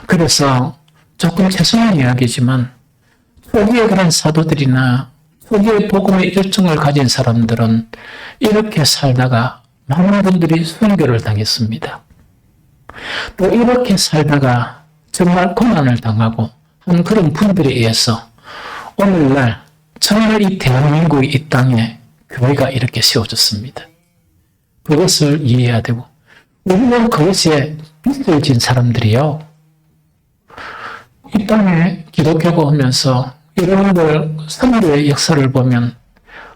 그래서 조금 죄송한 이야기지만 초기에 그런 사도들이나 초기에 복음의 열정을 가진 사람들은 이렇게 살다가 많은 분들이 순교를 당했습니다. 또 이렇게 살다가 정말 고난을 당하고 한 그런 분들에 의해서 오늘날 정말 이 대한민국의 이 땅에 교회가 이렇게 세워졌습니다. 그것을 이해해야 되고 우리는 그것에 빚을 진 사람들이요. 이 땅에 기독교가 오면서 여러분들 선교의 역사를 보면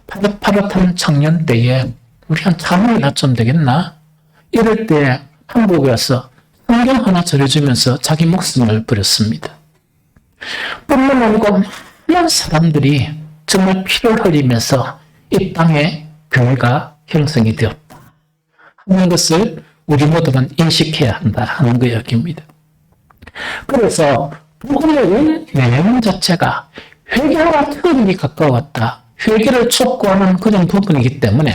파릇파릇한 청년 때에 우리 한 참여나 좀 되겠나? 이럴 때 한국에 와서 성경 하나 전해주면서 자기 목숨을 버렸습니다. 뿐만 아니고 많은 사람들이 정말 피를 흘리면서 이 땅에 교회가 형성이 되었다 하는 것을 우리 모두가 인식해야 한다 하는 그 이야기입니다. 그래서 복음의 내용 자체가 회개와 틀림이 가까웠다. 회개를 촉구하는 그런 부분이기 때문에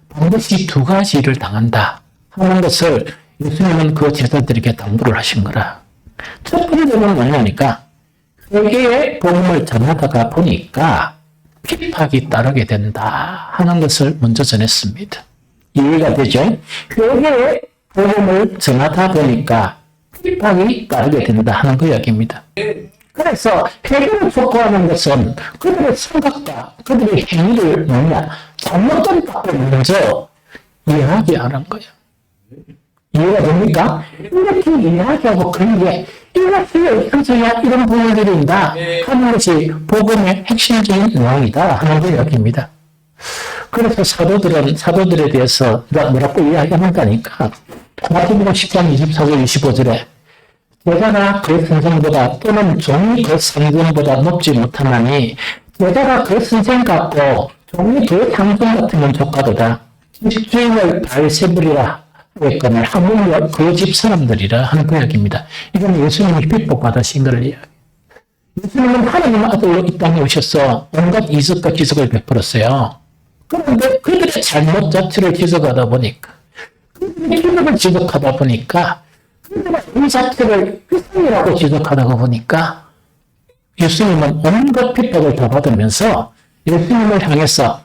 반드시 두 가지를 당한다 하는 것을 예수님은 그 제자들에게 당부를 하신 거라. 첫 번째는 뭐냐니까 회개의 복음을 전하다가 보니까 핍박이 따르게 된다 하는 것을 먼저 전했습니다. 이해가 되죠? 회개의 복음을 전하다 보니까 핍박이 따르게 된다 하는 그 이야기입니다. 그래서 회개를 촉구하는 것은 그들의 생각과 그들의 행위를 뭐냐 잘못된 것을 먼저 이야기하는 거예요. 이해가 됩니까? 이렇게 이야기하고 그런 게 이렇게 얽혀져야 이런 부분들이 있다 하는 것이 복음의 핵심적인 내용이다 하는 그 이야기입니다. 그래서 사도들에 대해서 뭐라고 이야기하는가니까 마태복음 10장 24절 25절에 제자가 그 선생보다 또는 종이 그 선생보다 높지 못하나니 제자가 그 선생 같고 종이 그 상종 같으면 족하도다. 집주인을 발세불이라 했거늘 하물며 그 집 사람들이라 하는 그 이야기입니다. 이건 예수님이 핍박받으신 것을 이야기해요. 예수님은 하나님 아들로 이 땅에 오셔서 온갖 이적과 기적을 베풀었어요. 그런데 그들의 잘못 자체를 지적하다 보니까 그들의 기적을 지적하다 보니까 이 자체를 휘성이라고 지적하다가 보니까 예수님은 온갖 핍박을 다 받으면서 예수님을 향해서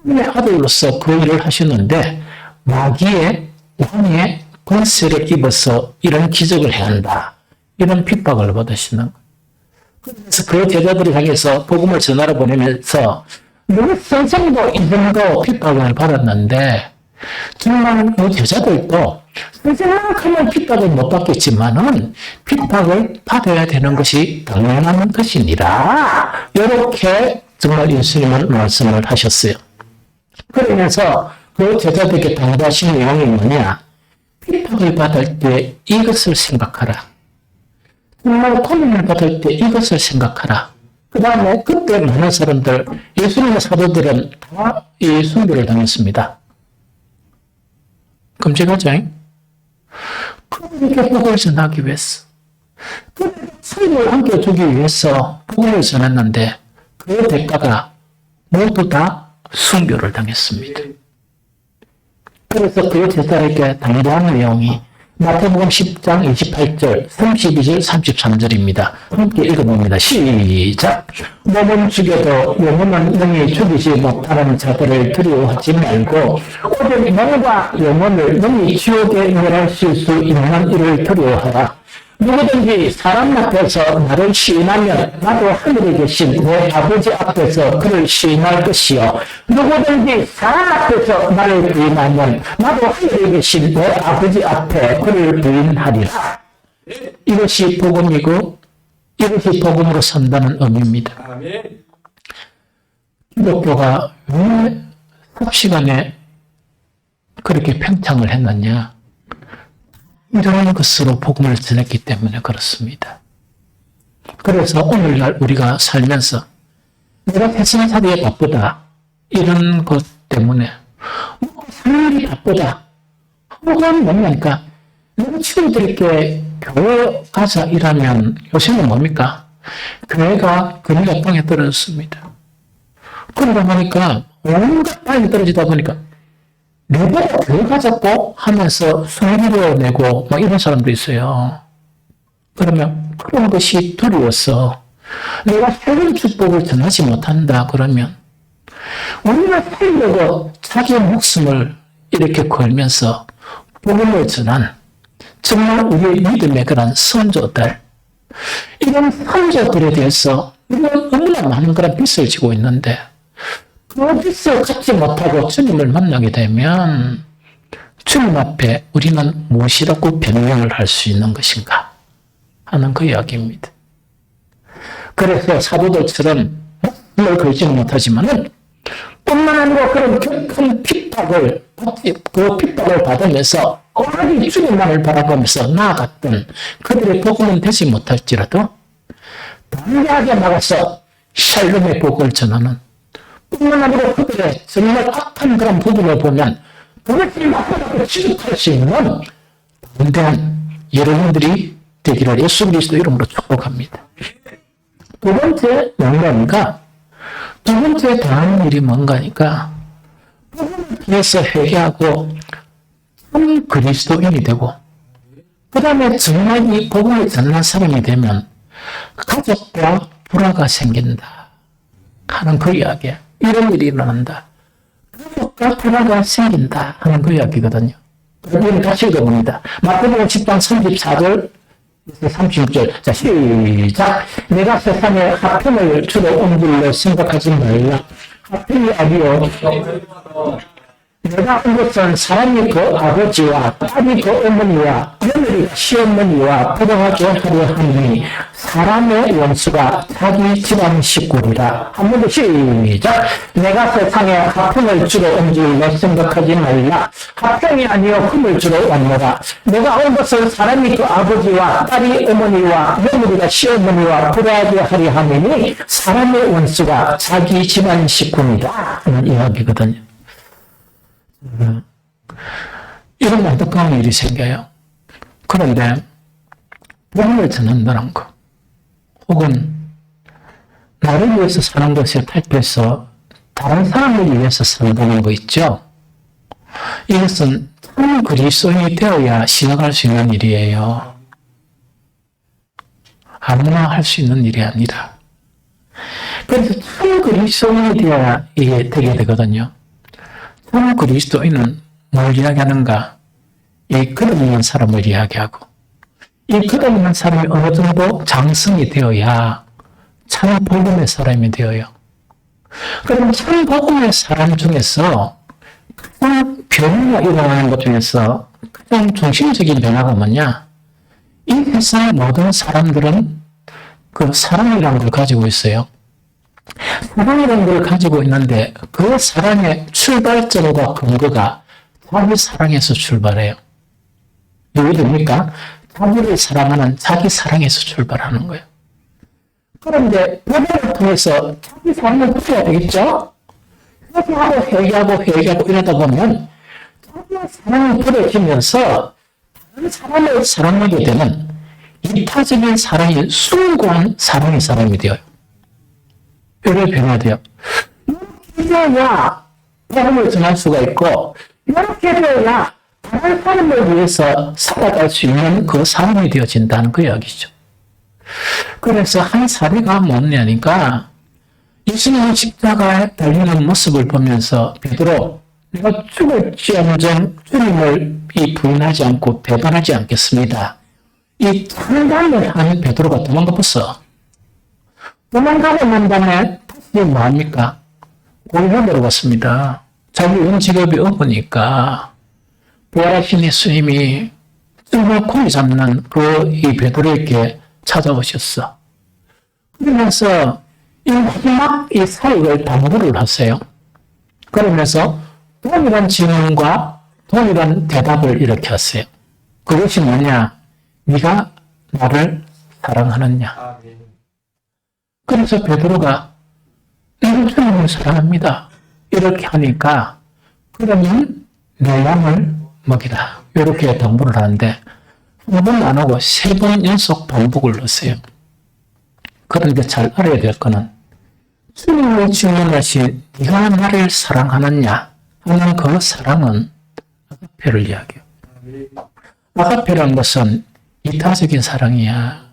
하나님의 아들로서 그 일을 하시는데 마귀의 왕의 권세를 입어서 이런 기적을 해야 한다. 이런 핍박을 받으시는 거예요. 그래서 그 제자들을 향해서 복음을 전하러 보내면서 우리 선생도 이 정도 핍박을 받았는데 정말 그 제자들도 선생만큼은 핍박을 못 받겠지만은 핍박을 받아야 되는 것이 당연한 것이니라. 이렇게 정말 예수님은 말씀을 하셨어요. 그러면서 그 제자들에게 당부하신 내용이 뭐냐? 핍박을 받을 때 이것을 생각하라. 정말 고민을 받을 때 이것을 생각하라. 그 다음에 그때 많은 사람들, 예수님의 사도들은 다 이 순교를 당했습니다. 끔찍하죠? 그들에게 복음을 전하기 위해서, 그들에게 삶을 안겨주기 위해서 복음을 전했는데 그 대가가 모두 다 순교를 당했습니다. 그래서 그 제자에게 당부하는 내용이 마태복음 10장 28절, 32절, 33절입니다. 함께 읽어봅니다. 시작! 몸은 죽여도 영혼은 능히 죽이지 못하는 자들을 두려워하지 말고 오직 몸과 영혼을 능히 지옥에 멸하실 수 있는 이를 두려워하라. 누구든지 사람 앞에서 나를 시인하면 나도 하늘에 계신 내 아버지 앞에서 그를 시인할 것이요. 누구든지 사람 앞에서 나를 부인하면 나도 하늘에 계신 내 아버지 앞에 그를 부인하리라. 이것이 복음이고 이것이 복음으로 산다는 의미입니다. 기독교가 왜 삽시간에 그렇게 팽창을 했느냐? 이런 것으로 복음을 전했기 때문에 그렇습니다. 그래서 오늘날 우리가 살면서 내가 세상살이에 바쁘다 이런 것 때문에 살이 바쁘다 혹은 뭐냐니까 내가 친구들에게 교회 가자 이라면 요새는 뭡니까? 교회가 금리가 땅에 떨어졌습니다. 그러다 보니까 온갖 땅이 떨어지다 보니까 내가 교회 가자고 하면서 소리를 내고 막 이런 사람도 있어요. 그러면 그런 것이 두려워서 내가 새로운 축복을 전하지 못한다 그러면 우리가 살려고 자기의 목숨을 이렇게 걸면서 복음을 전한 정말 우리의 믿음의 그런 선조들 이런 선조들에 대해서 우리가 너무나 많은 그런 빚을 지고 있는데 그 빚을 갚지 못하고 주님을 만나게 되면 주님 앞에 우리는 무엇이라고 변명을 할 수 있는 것인가 하는 그 이야기입니다. 그래서 사도들처럼 목숨을 걸지는 못하지만은 뿐만 아니고 그런 큰 핍박을 받으면서 오로지 주님만을 바라보면서 나아갔던 그들의 복음은 되지 못할지라도 담대하게 나가서 샬롬의 복을 전하는, 뿐만 아니고 그들의 정말 악한 그런 부분을 보면 그것을 막고 지속할 수 있는 담대한 여러분들이 되기를 예수 그리스도 이름으로 축복합니다. 두 번째 뭔가니까, 두 번째 당하는 일이 뭔가니까 복음을 위해서 회개하고 참 그리스도인이 되고, 그 다음에 정말 이 복음을 전하는 사람이 되면 가족과 불화가 생긴다 하는 그 이야기야. 이런 일이 일어난다. 가족과 불화가 생긴다 하는 그 이야기거든요. 그러면 다시 읽어봅니다. 마태복음 10장 34절 36절. 자, 시작. 내가 세상에 화평을 주러 온 줄로 생각하지 말라. 화평이 아니요. 내가 온 것은 사람이 그 아버지와 딸이 그 어머니와 며느리가 시어머니와 부정하게 하려 하니 사람의 원수가 자기 집안 식구리라. 한 번 더 시작. 내가 세상에 화평을 주러 온 줄로 생각하지 말라. 화평이 아니요 흠을 주러 왔노라. 내가 온 것은 사람이 그 아버지와 딸이 어머니와 며느리가 시어머니와 부정하게 하려 하니 사람의 원수가 자기 집안 식구이다 하는 이야기거든요. 이런 안타까운 일이 생겨요. 그런데 복음을 전한다는 것, 혹은 나를 위해서 사는 것에 탈피해서 다른 사람을 위해서 산다는 거 있죠. 이것은 참 그리스도인이 되어야 시작할 수 있는 일이에요. 아무나 할 수 있는 일이 아니라. 그래서 참 그리스도인이 되어야 이게 되게 되거든요. 참 그리스도인은 뭘 이야기하는가? 이 끝없는 사람을 이야기하고, 이 끝없는 사람이 어느 정도 장성이 되어야 참 복음의 사람이 되어요. 그럼 참 복음의 사람 중에서 가장 변화가 일어나는 것 중에서 가장 중심적인 변화가 뭐냐? 이 세상의 모든 사람들은 그 사랑이라는 걸 가지고 있어요. 사랑이라는 걸 가지고 있는데 그 사랑의 출발점과 근거가 자기 사랑에서 출발해요. 이해됩니까? 자기를 사랑하는 자기 사랑에서 출발하는 거예요. 그런데 복음을 통해서 자기 사랑을 붙여야 되겠죠? 회개하고 이러다 보면 자기의 사랑이 부러지면서 다른 사람을 사랑하게 되는 이타적인 사랑이 숭고한 사랑의 사람이 되어요. 이렇게 변화돼요. 이렇게 되어야 복음을 전할 수가 있고, 이렇게 되어야 다른 사람을 위해서 살아갈 수 있는 그 사람이 되어진다는 그 이야기죠. 그래서 한 사례가 뭐냐니까, 예수님은 십자가에 달리는 모습을 보면서 베드로, 내가 죽을지언정 주님을 부인하지 않고 배반하지 않겠습니다. 이 장담을 한 베드로가 도망가 봤어. 도망가고 난 다음에 다시 뭐합니까? 고향에 내려갔습니다. 자기 은직업이 없으니까 부활하신 예수님이 정말 고이 잡는 이 베드로에게 찾아오셨어. 그러면서 이 마지막 이 사역을 당부를 하세요. 그러면서 동일한 질문과 동일한 대답을 이렇게 하세요. 그것이 뭐냐? 네가 나를 사랑하느냐? 그래서 베드로가 내가 주님을 사랑합니다. 이렇게 하니까 그러면 내 양을 먹이라. 이렇게 당부를 하는데 한 번 안 하고 3번 연속 반복을 넣으세요. 그런데 잘 알아야 될 거는 주님의 질문하신 네가 나를 사랑하느냐 하는 그 사랑은 아가페를 이야기해요. 아가페라는 것은 이타적인 사랑이야.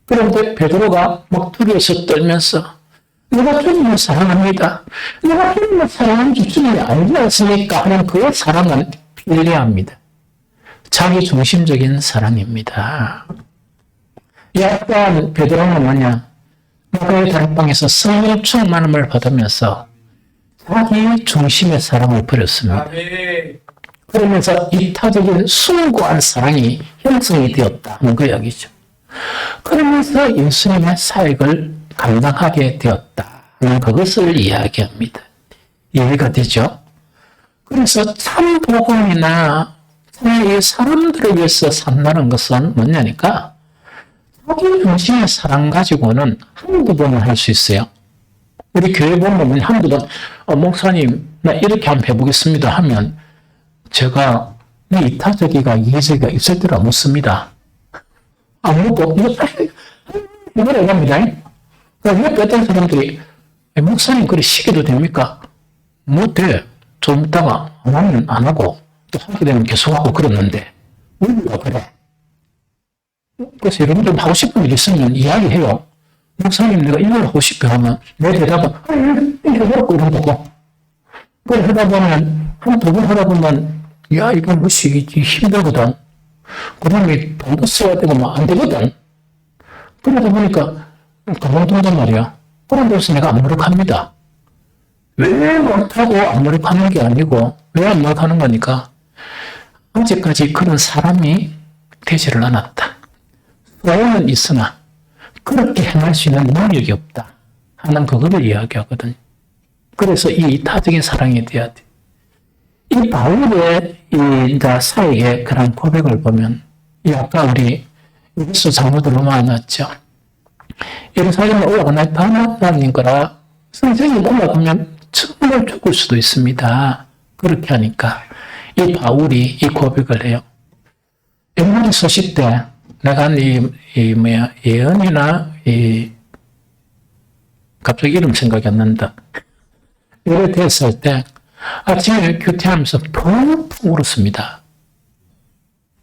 그런데 베드로가 목두리에서 떨면서 내가 주님을 사랑합니다. 내가 주님을 사랑하는 줄 주님이 알지 않습니까? 하는 그 사랑은 필리합니다. 자기 중심적인 사랑입니다. 약간 베드로는 뭐냐? 마가의 다락방에서 성령 충만함을 받으면서 자기 중심의 사랑을 버렸습니다. 그러면서 이타적인 숭고한 사랑이 형성이 되었다 하는 그 이야기죠. 그러면서 예수님의 사역을 감당하게 되었다는 그것을 이야기합니다. 이해가 되죠? 그래서 참 복음이나 이 사람들을 위해서 산다는 것은 뭐냐니까 자기 중심의 사랑 가지고는 한두 번은 할 수 있어요. 우리 교회 보면 한두 번 목사님 나 이렇게 한번 해보겠습니다 하면 제가 내 이타적이가 이해적이가 있을 때라 묻습니다. 안 묻고 이걸 해갑니다. 옆에 어떤 사람들이 목사님 그래 시켜도 됩니까? 못해. 좀 있다가 안 하면 안 하고 또 하게 되면 계속 하고 그러는데 우리가 그래. 그래서 여러분들 하고 싶은 일 있으면 이야기해요. 목사님 내가 이걸 하고 싶어 하면 내 대답은 이렇게 해갖고 이런 거고 그걸 하다 보면 한 두 번 하다 보면 야 이거 무시 힘들거든. 그 다음에 돈도 써야 되고 뭐 안 되거든. 그러다 보니까 그만둔단 말이야. 그런 데서 내가 안 노력합니다. 왜 못하고 안 노력하는 게 아니고 왜 안 노력하는 거니까 아직까지 그런 사람이 되지를 않았다. 소원은 있으나 그렇게 행할 수 있는 능력이 없다 하는 그거를 이야기하거든요. 그래서 이 이타적인 사랑이 돼야 돼. 이 바울의 이 사에게 그런 고백을 보면 이 아까 우리 여기서 장로들 많았죠. 예루살렘에 올라가나 다나님 거라 선생님 올라가면 정말 죽을 수도 있습니다. 그렇게 하니까 이 바울이 이 고백을 해요. 옛날에 소식 때 내가 예언이나 갑자기 이름 생각이 안 난다. 이래 됐을 때 아침에 큐티하면서 펑펑 울었습니다.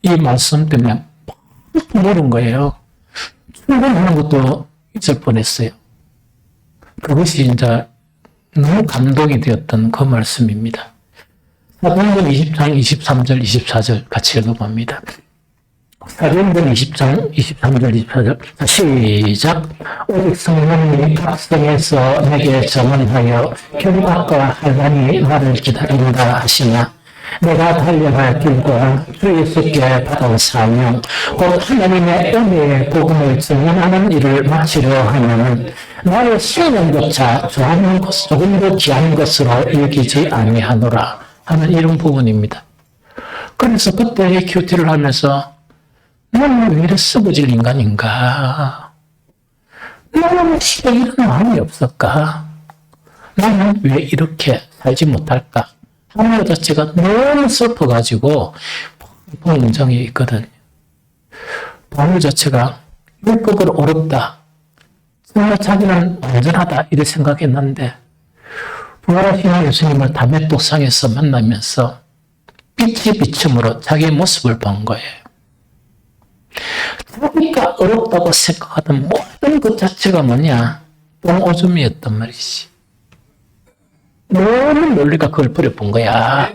이 말씀 때문에 펑펑 울은 거예요. 출근하는 것도 잊을 뻔했어요. 그것이 이제 너무 감동이 되었던 그 말씀입니다. 사도행전 20장 23절 24절 같이 읽어봅니다. 사도행전 20장 23절 24절 시작. 오직 성령이 각성에서 내게 전언하여 결박과 할란이 나를 기다린다 하시나 내가 달려갈 길과 주 예수께 받은 사명 곧 하나님의 은혜의 복음을 증언하는 일을 마치려 하면 나의 생명조차 조금도 귀한 것으로 여기지 아니하노라 하는 이런 부분입니다. 그래서 그때 큐티를 하면서 나는 왜 이렇게 썩어질 인간인가? 나는 시대 이런 마음이 없을까? 나는 왜 이렇게 살지 못할까? 하는 것 자체가 너무 슬퍼가지고 인정이 있거든요. 바울 자체가 율법을 어렵다. 정말 자기는 완전하다 이렇게 생각했는데 부활하신 예수님을 담에독상에서 만나면서 빛이 비춤으로 자기의 모습을 본 거예요. 자기가 어렵다고 생각하던 모든 것 자체가 뭐냐? 똥오줌이었단 말이지. 너무 논리가 그걸 버려본 거야.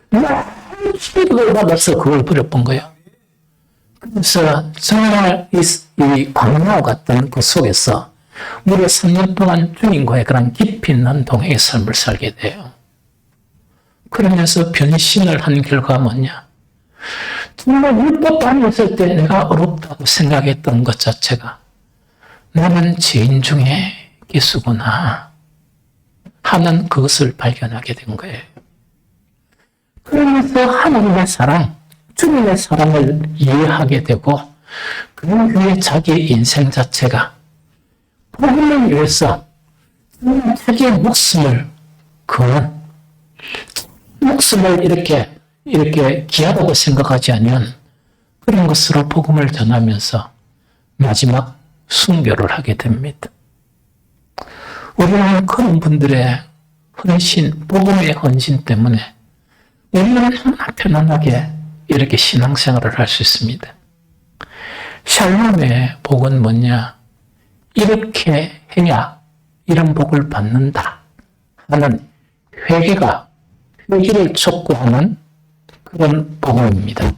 너무 충격을 받아서 그걸 버려본 거야. 그래서 정말 이 광야와 같은 그 속에서 무려 3년 동안 주님과의 그런 깊이 있는 동행의 삶을 살게 돼요. 그러면서 변신을 한 결과가 뭐냐? 정말 율법 안에 있을 때 내가 어렵다고 생각했던 것 자체가 나는 죄인 중에 기수구나 하는 그것을 발견하게 된 거예요. 그러면서 하나님의 사랑, 주님의 사랑을 이해하게 되고 그 후에 자기의 인생 자체가 복음을 위해서 자기의 목숨을 거는 목숨을 이렇게 귀하다고 생각하지 않으면 그런 것으로 복음을 전하면서 마지막 순교를 하게 됩니다. 우리는 그런 분들의 헌신, 복음의 헌신 때문에 우리는 너무나 편안하게 이렇게 신앙생활을 할 수 있습니다. 샬롬의 복은 뭐냐? 이렇게 해야 이런 복을 받는다 하는 회개를 촉구하는 그런 복음입니다.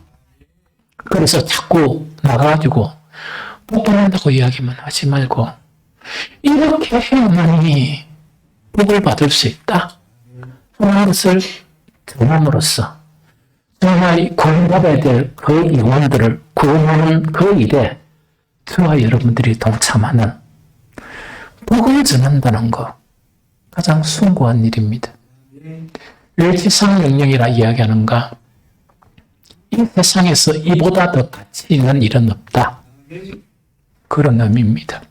그래서 자꾸 나가가지고 복 받는다고 이야기만 하지 말고 이렇게 해야만이 복을 받을 수 있다 하는 것을 전함으로써 정말 구원받아야 될 그 영혼들을 구원하는 그 일에 저와 여러분들이 동참하는 복음을 전한다는 거 가장 숭고한 일입니다. 왜 지상명령이라 이야기하는가? 이 세상에서 이보다 더 가치 있는 일은 없다. 그런 의미입니다.